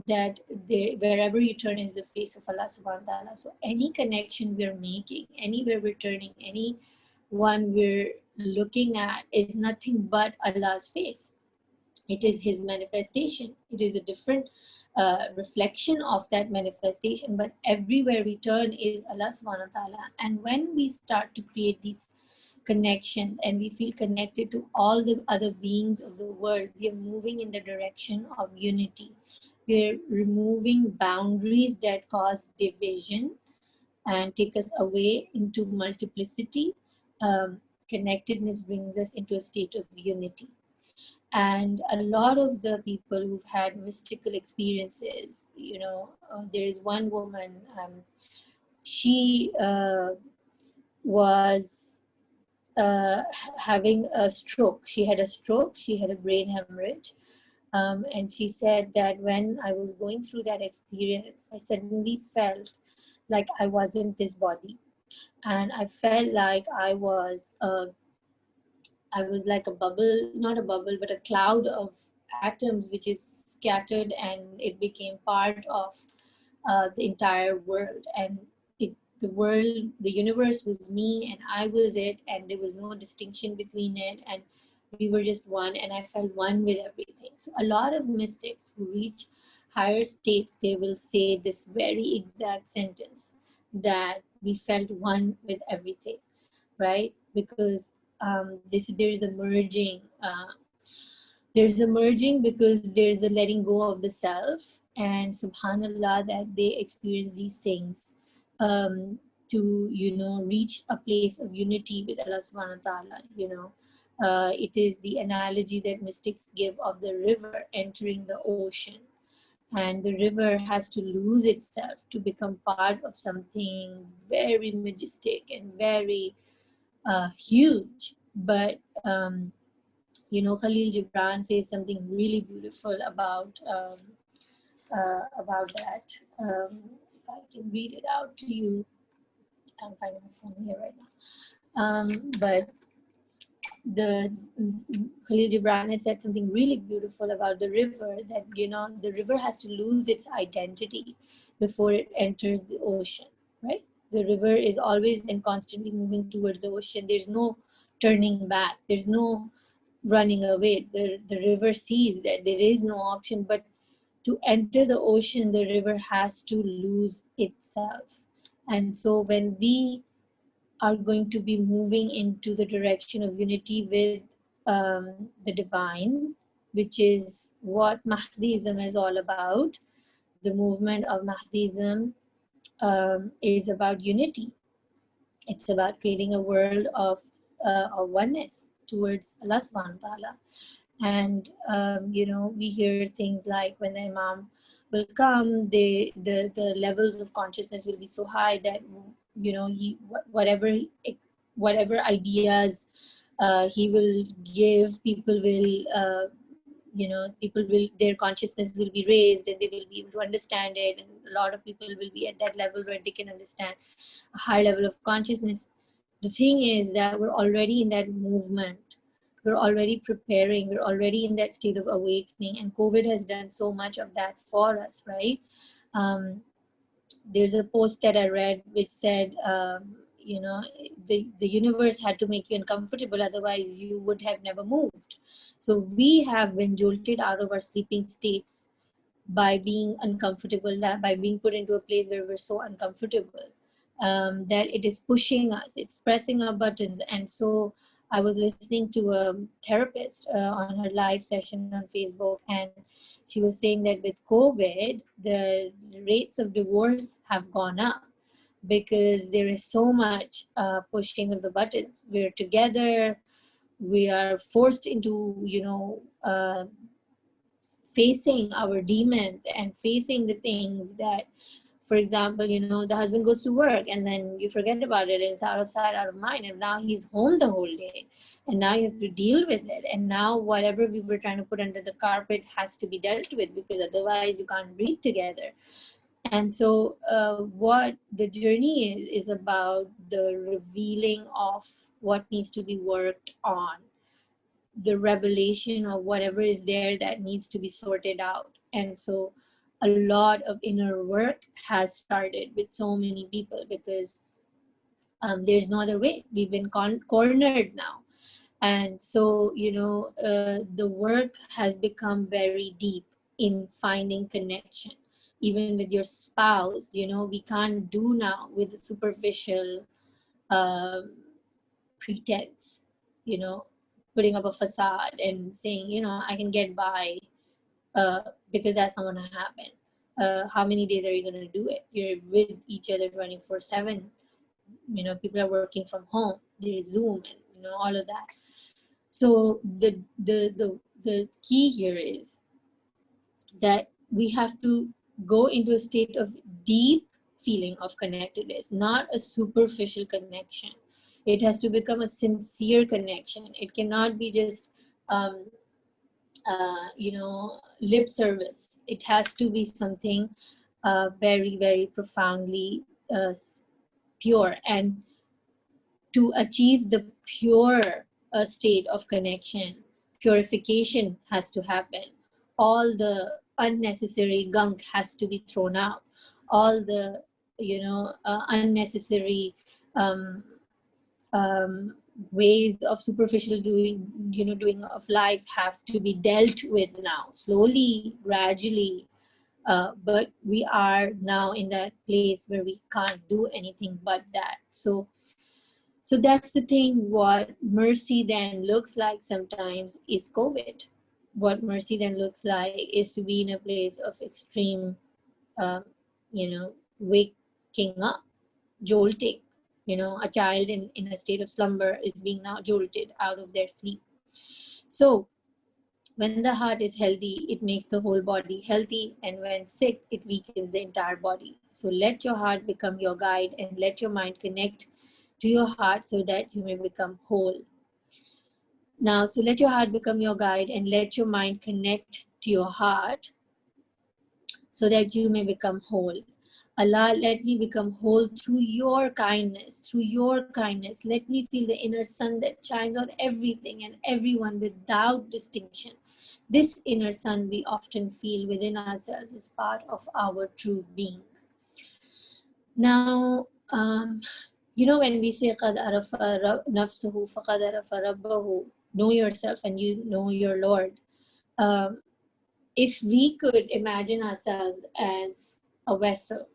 that wherever you turn is the face of Allah subhanahu wa ta'ala. So any connection we're making, anywhere we're turning, any one we're looking at is nothing but Allah's face. It is His manifestation. It is a different reflection of that manifestation, but everywhere we turn is Allah subhanahu wa ta'ala. And when we start to create these connections and we feel connected to all the other beings of the world, we are moving in the direction of unity. We are removing boundaries that cause division and take us away into multiplicity. Connectedness brings us into a state of unity. And a lot of the people who've had mystical experiences, there is one woman, she was having a stroke. She had a stroke, she had a brain hemorrhage. And she said that when I was going through that experience, I suddenly felt like I wasn't this body. And I felt like I was like a bubble, not a bubble, but a cloud of atoms which is scattered, and it became part of the entire world. And the world, the universe was me, and I was it, and there was no distinction between it, and we were just one, and I felt one with everything. So a lot of mystics who reach higher states, they will say this very exact sentence, that we felt one with everything, right? Because there is a merging. There's a merging because there's a letting go of the self, and subhanallah that they experience these things to reach a place of unity with Allah subhanahu wa ta'ala. It is the analogy that mystics give of the river entering the ocean. and the river has to lose itself to become part of something very majestic and very huge. But Khalil Gibran says something really beautiful about that. If I can read it out to you, I can't find my phone here right now. But the Khalil Gibran has said something really beautiful about the river, that the river has to lose its identity before it enters the ocean, right? The river is always and constantly moving towards the ocean. There's no turning back. There's no running away. The river sees that there is no option, but to enter the ocean, the river has to lose itself. And so when we are going to be moving into the direction of unity with the divine, which is what Mahdiism is all about. The movement of Mahdiism is about unity. It's about creating a world of oneness towards Allah subhanahu wa ta'ala. And we hear things like when the Imam will come, the levels of consciousness will be so high that he whatever ideas he will give, people will, their consciousness will be raised and they will be able to understand it, and a lot of people will be at that level where they can understand a high level of consciousness. The thing is that we're already in that movement. We're already preparing. We're already in that state of awakening, and COVID has done so much of that for us, right? There's a post that I read which said, the universe had to make you uncomfortable, otherwise you would have never moved. So we have been jolted out of our sleeping states by being uncomfortable, by being put into a place where we're so uncomfortable, that it is pushing us, it's pressing our buttons. And so I was listening to a therapist on her live session on Facebook, and she was saying that with COVID, the rates of divorce have gone up because there is so much pushing of the buttons. We're together, we are forced into, facing our demons and facing the things that, for example, the husband goes to work and then you forget about it, and it's out of sight, out of mind, and now he's home the whole day, and now you have to deal with it, and now whatever we were trying to put under the carpet has to be dealt with, because otherwise you can't breathe together. And so what the journey is about the revealing of what needs to be worked on, the revelation of whatever is there that needs to be sorted out. And so a lot of inner work has started with so many people, because there's no other way. We've been cornered now. And so, the work has become very deep in finding connection. Even with your spouse, we can't do now with the superficial um, pretense, putting up a facade and saying, I can get by because that's not going to happen. How many days are you going to do it? You're with each other 24/7. People are working from home. There's Zoom and all of that. So the key here is that we have to go into a state of deep feeling of connectedness, not a superficial connection. It has to become a sincere connection. It cannot be just lip service. It has to be something very, very profoundly pure. And to achieve the pure state of connection, purification has to happen. All the unnecessary gunk has to be thrown out. All the unnecessary um, ways of superficial doing of life have to be dealt with now, slowly, gradually. But we are now in that place where we can't do anything but that. So that's the thing. What mercy then looks like sometimes is COVID. What mercy then looks like is to be in a place of extreme, uh, waking up, jolting. A child in a state of slumber is being now jolted out of their sleep. So When the heart is healthy, it makes the whole body healthy, and when sick, it weakens the entire body. So let your heart become your guide and let your mind connect to your heart so that you may become whole. Now, so let your heart become your guide and let your mind connect to your heart so that you may become whole. Allah, let me become whole through your kindness, through your kindness. Let me feel the inner sun that shines on everything and everyone without distinction. This inner sun we often feel within ourselves is part of our true being. Now, when we say قَدْ عَرَفَ نَفْسَهُ فَقَدْ عَرَفَ رَبَّهُ, know yourself and you know your Lord. If we could imagine ourselves as a vessel,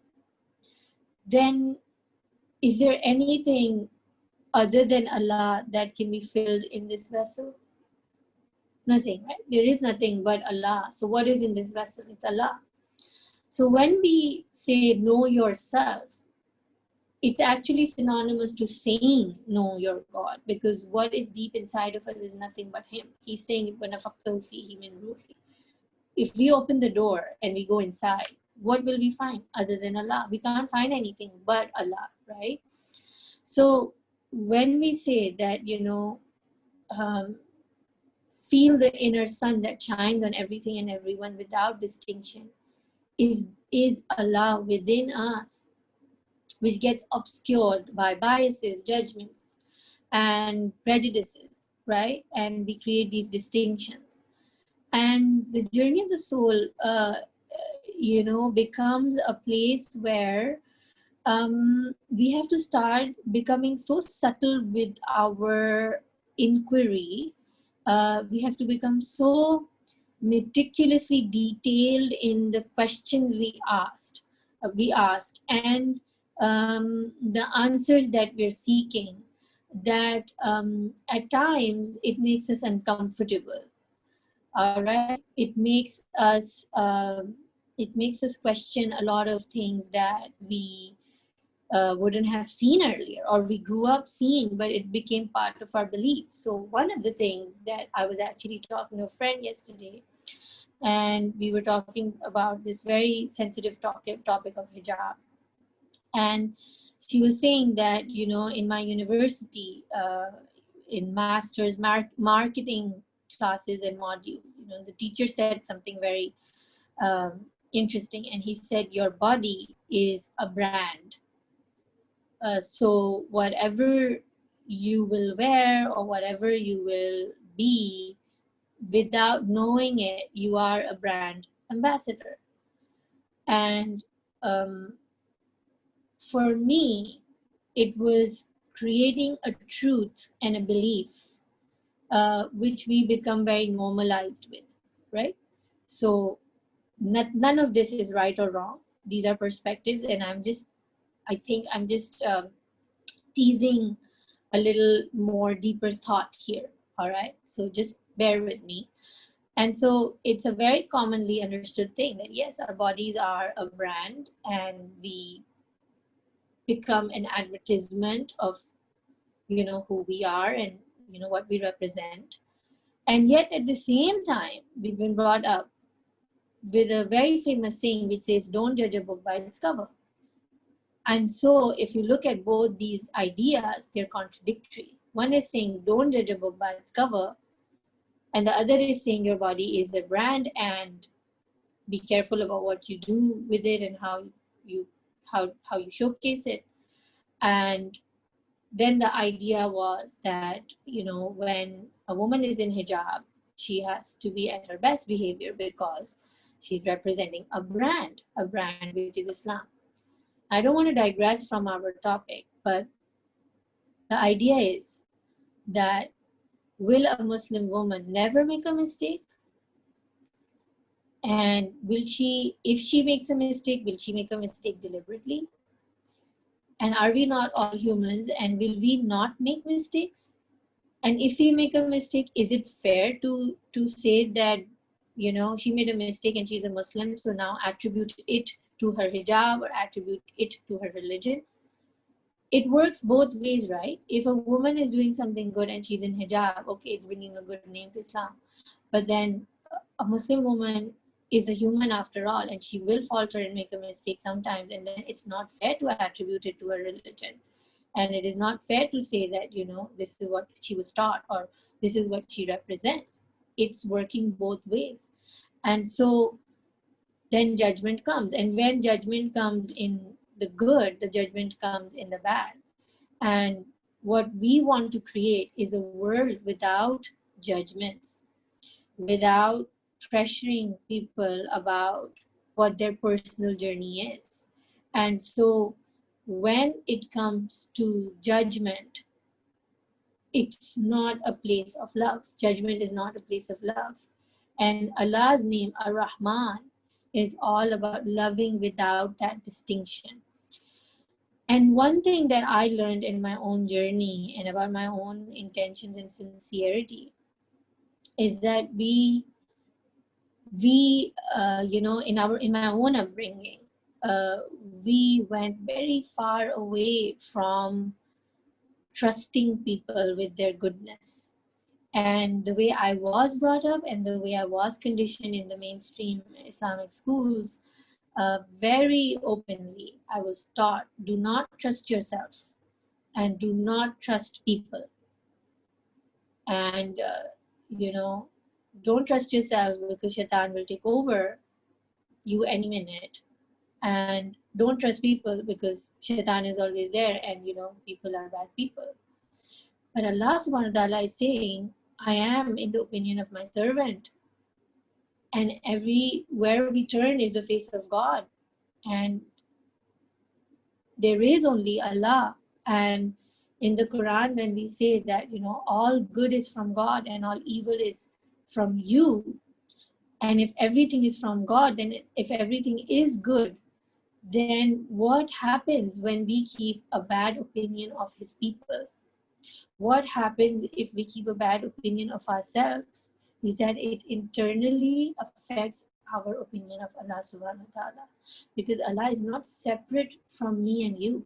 then is there anything other than Allah that can be filled in this vessel? Nothing, right? There is nothing but Allah. So what is in this vessel? It's Allah. So when we say know yourself, it's actually synonymous to saying know your God, because what is deep inside of us is nothing but Him. He's saying, وَنَفَخْتُ فِيهِ مِنْ رُوحِي. If we open the door and we go inside, what will we find other than Allah? We can't find anything but Allah, right? So when we say that, feel the inner sun that shines on everything and everyone without distinction, is Allah within us, which gets obscured by biases, judgments, and prejudices, right? And we create these distinctions. And the journey of the soul, becomes a place where we have to start becoming so subtle with our inquiry. We have to become so meticulously detailed in the questions we ask, and the answers that we're seeking, that at times it makes us uncomfortable. All right, it makes us question a lot of things that we wouldn't have seen earlier, or we grew up seeing, but it became part of our belief. So one of the things that I was actually talking to a friend yesterday, and we were talking about this very sensitive topic of hijab, and she was saying that, in my university, in master's marketing classes and modules, the teacher said something very interesting, and he said, your body is a brand. So whatever you will wear or whatever you will be, without knowing it, you are a brand ambassador. And for me, it was creating a truth and a belief, which we become very normalized with, right? So none of this is right or wrong. These are perspectives, and I think I'm just teasing a little more deeper thought here. All right, so just bear with me. And so it's a very commonly understood thing that yes, our bodies are a brand, and we become an advertisement of who we are and what we represent. And yet at the same time, we've been brought up with a very famous saying which says, don't judge a book by its cover. And so if you look at both these ideas, they're contradictory. One is saying, don't judge a book by its cover, and the other is saying your body is a brand, and be careful about what you do with it and how you showcase it. And then the idea was that, when a woman is in hijab, she has to be at her best behavior because she's representing a brand which is Islam. I don't want to digress from our topic, but the idea is that will a Muslim woman never make a mistake? And if she makes a mistake, will she make a mistake deliberately? And are we not all humans, and will we not make mistakes? And if we make a mistake, is it fair to say that, she made a mistake and she's a Muslim, so now attribute it to her hijab or attribute it to her religion? It works both ways, right? If a woman is doing something good and she's in hijab, okay, it's bringing a good name to Islam. But then a Muslim woman is a human after all, and she will falter and make a mistake sometimes, and then it's not fair to attribute it to a religion. And it is not fair to say that, this is what she was taught or this is what she represents. It's working both ways. And so then judgment comes. And when judgment comes in the good, the judgment comes in the bad. And what we want to create is a world without judgments, without pressuring people about what their personal journey is. And so when it comes to judgment, it's not a place of love. Judgment is not a place of love. And Allah's name, Ar-Rahman, is all about loving without that distinction. And one thing that I learned in my own journey and about my own intentions and sincerity is that we in my own upbringing, we went very far away from trusting people with their goodness. And the way I was brought up and the way I was conditioned in the mainstream Islamic schools, very openly, I was taught, do not trust yourself and do not trust people. And, don't trust yourself because shaitan will take over you any minute. And don't trust people because shaitan is always there and, people are bad people. But Allah subhanahu wa ta'ala is saying, I am in the opinion of my servant. And everywhere we turn is the face of God. And there is only Allah. And in the Quran, when we say that, all good is from God and all evil is from you, and if everything is from God, then if everything is good, then what happens when we keep a bad opinion of His people? What happens if we keep a bad opinion of ourselves? Is that it internally affects our opinion of Allah subhanahu wa ta'ala. Because Allah is not separate from me and you.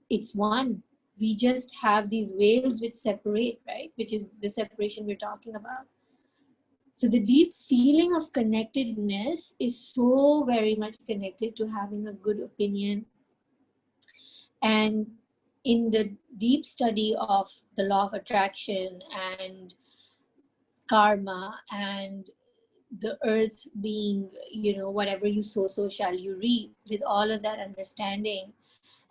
It's one. We just have these veils which separate, right? Which is the separation we're talking about. So the deep feeling of connectedness is so very much connected to having a good opinion. And in the deep study of the law of attraction and karma and the earth being, whatever you sow, so shall you reap, with all of that understanding,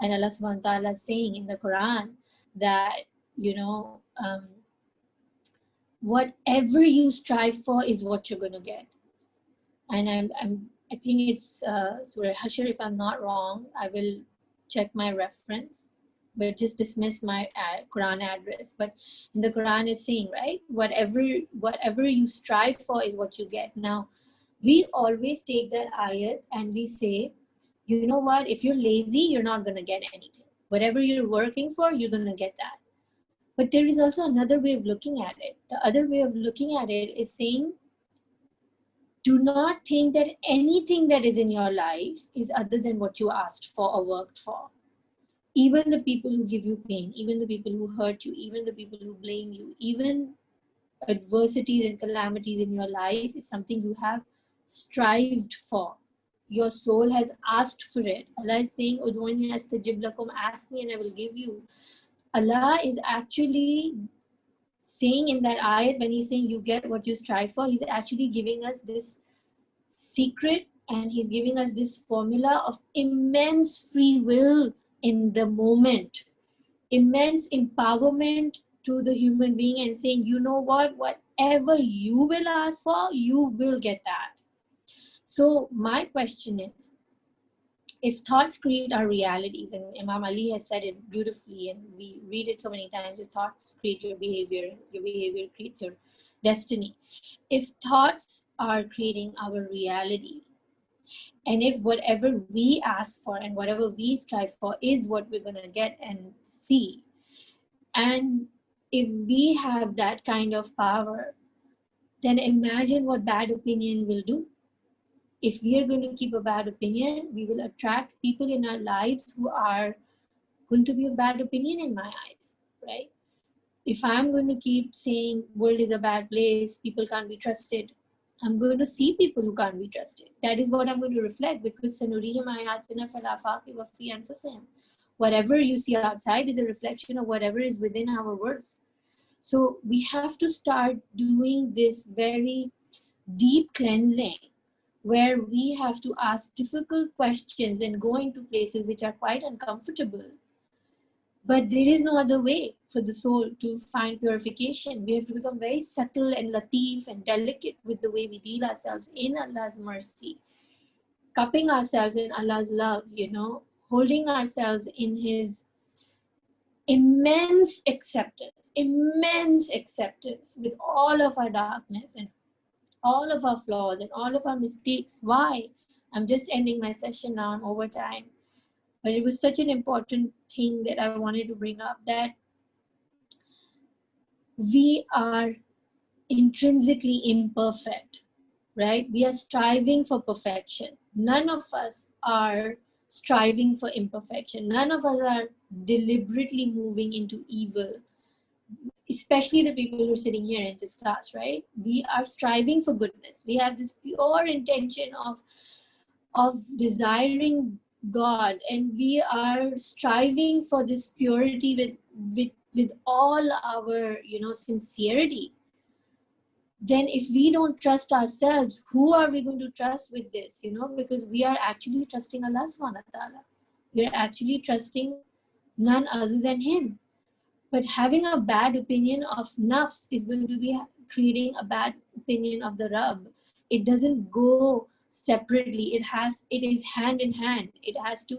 and Allah subhanahu wa ta'ala saying in the Quran that, whatever you strive for is what you're going to get. And I think it's Surah Hashr, if I'm not wrong. I will check my reference, but just dismiss my Quran address. But in the Quran is saying, right, whatever you strive for is what you get. Now, we always take that ayat and we say, you know what, if you're lazy, you're not going to get anything. Whatever you're working for, you're going to get that. But there is also another way of looking at it. The other way of looking at it is saying, do not think that anything that is in your life is other than what you asked for or worked for. Even the people who give you pain, even the people who hurt you, even the people who blame you, even adversities and calamities in your life is something you have strived for. Your soul has asked for it. Allah is saying, Udwani astajib lakum, ask me and I will give you. Allah is actually saying in that ayat, when He's saying you get what you strive for, He's actually giving us this secret and He's giving us this formula of immense free will in the moment, immense empowerment to the human being, and saying, you know what, whatever you will ask for, you will get that. So my question is, if thoughts create our realities, and Imam Ali has said it beautifully, and we read it so many times, your thoughts create your behavior creates your destiny. If thoughts are creating our reality, and if whatever we ask for and whatever we strive for is what we're going to get and see, and if we have that kind of power, then imagine what bad opinion will do. If we are going to keep a bad opinion, we will attract people in our lives who are going to be of bad opinion in my eyes, right? if I'm going to keep saying world is a bad place, people can't be trusted, I'm going to see people who can't be trusted. That is what I'm going to reflect, because sanurihim ayatina fil afaqi wa fi anfusihim. Whatever you see outside is a reflection of whatever is within our worlds. So we have to start doing this very deep cleansing, where we have to ask difficult questions and go into places which are quite uncomfortable. But there is no other way for the soul to find purification. We have to become very subtle and latif and delicate with the way we deal ourselves in Allah's mercy, cupping ourselves in Allah's love, holding ourselves in His immense acceptance with all of our darkness and all of our flaws and all of our mistakes. Why? I'm just ending my session now, I'm over time. But it was such an important thing that I wanted to bring up, that we are intrinsically imperfect, right? We are striving for perfection. None of us are striving for imperfection. None of us are deliberately moving into evil, especially the people who are sitting here in this class, right? We are striving for goodness. We have this pure intention of desiring God, and we are striving for this purity with all our sincerity. Then if we don't trust ourselves, who are we going to trust with this? Because we are actually trusting Allah subhanahu wa ta'ala. We are actually trusting none other than Him. But having a bad opinion of nafs is going to be creating a bad opinion of the Rabb. It doesn't go separately. It is hand in hand. It has to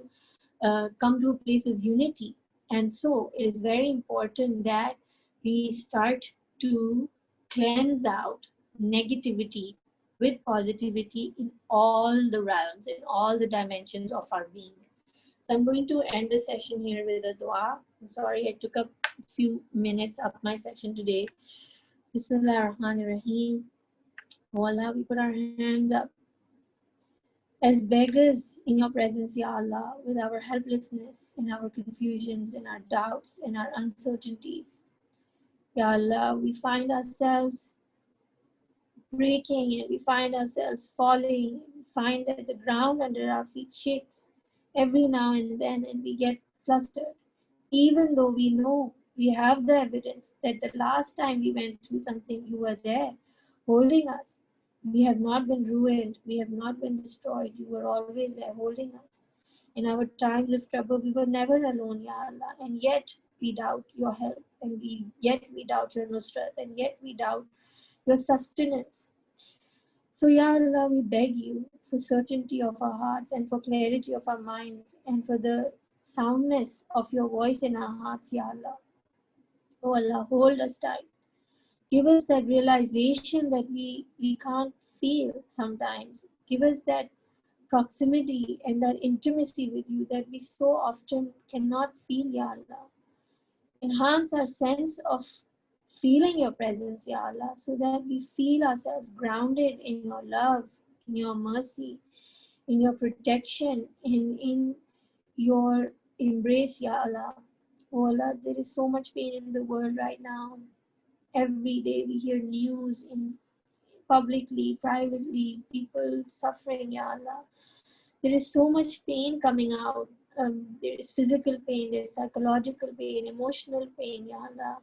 come to a place of unity. And so it is very important that we start to cleanse out negativity with positivity in all the realms, in all the dimensions of our being. So I'm going to end the session here with a dua. I'm sorry I took up a few minutes of my session today. Bismillah ar-Rahman ar-Rahim. Oh Allah, we put our hands up as beggars in your presence, Ya Allah, with our helplessness and our confusions and our doubts and our uncertainties. Ya Allah, we find ourselves breaking and we find ourselves falling. We find that the ground under our feet shakes every now and then, and we get flustered. Even though we know, we have the evidence that the last time we went through something, you were there holding us. We have not been ruined. We have not been destroyed. You were always there holding us. In our times of trouble, we were never alone, Ya Allah. And yet we doubt your help. And yet we doubt your nusrat. And yet we doubt your sustenance. So, Ya Allah, we beg you for certainty of our hearts and for clarity of our minds and for the soundness of your voice in our hearts, Ya Allah. Oh Allah, hold us tight. Give us that realization that we can't feel sometimes. Give us that proximity and that intimacy with you that we so often cannot feel, Ya Allah. Enhance our sense of feeling your presence, Ya Allah, so that we feel ourselves grounded in your love, in your mercy, in your protection, in your embrace, Ya Allah. Oh Allah, there is so much pain in the world right now. Every day we hear news in publicly, privately, people suffering, Ya Allah. There is so much pain coming out. There is physical pain, there is psychological pain, emotional pain, Ya Allah.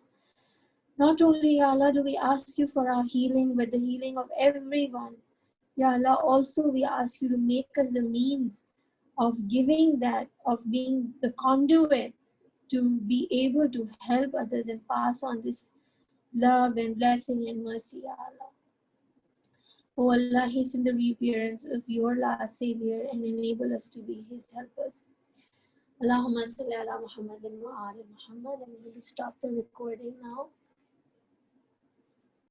Not only, Ya Allah, do we ask you for our healing, but the healing of everyone. Ya Allah, also we ask you to make us the means of giving that, of being the conduit to be able to help others and pass on this love and blessing and mercy, Ya Allah. Oh Allah, hasten the reappearance of your last Savior and enable us to be His helpers. Allahumma salli ala Muhammadin wa ali Muhammad. I'm going to stop the recording now.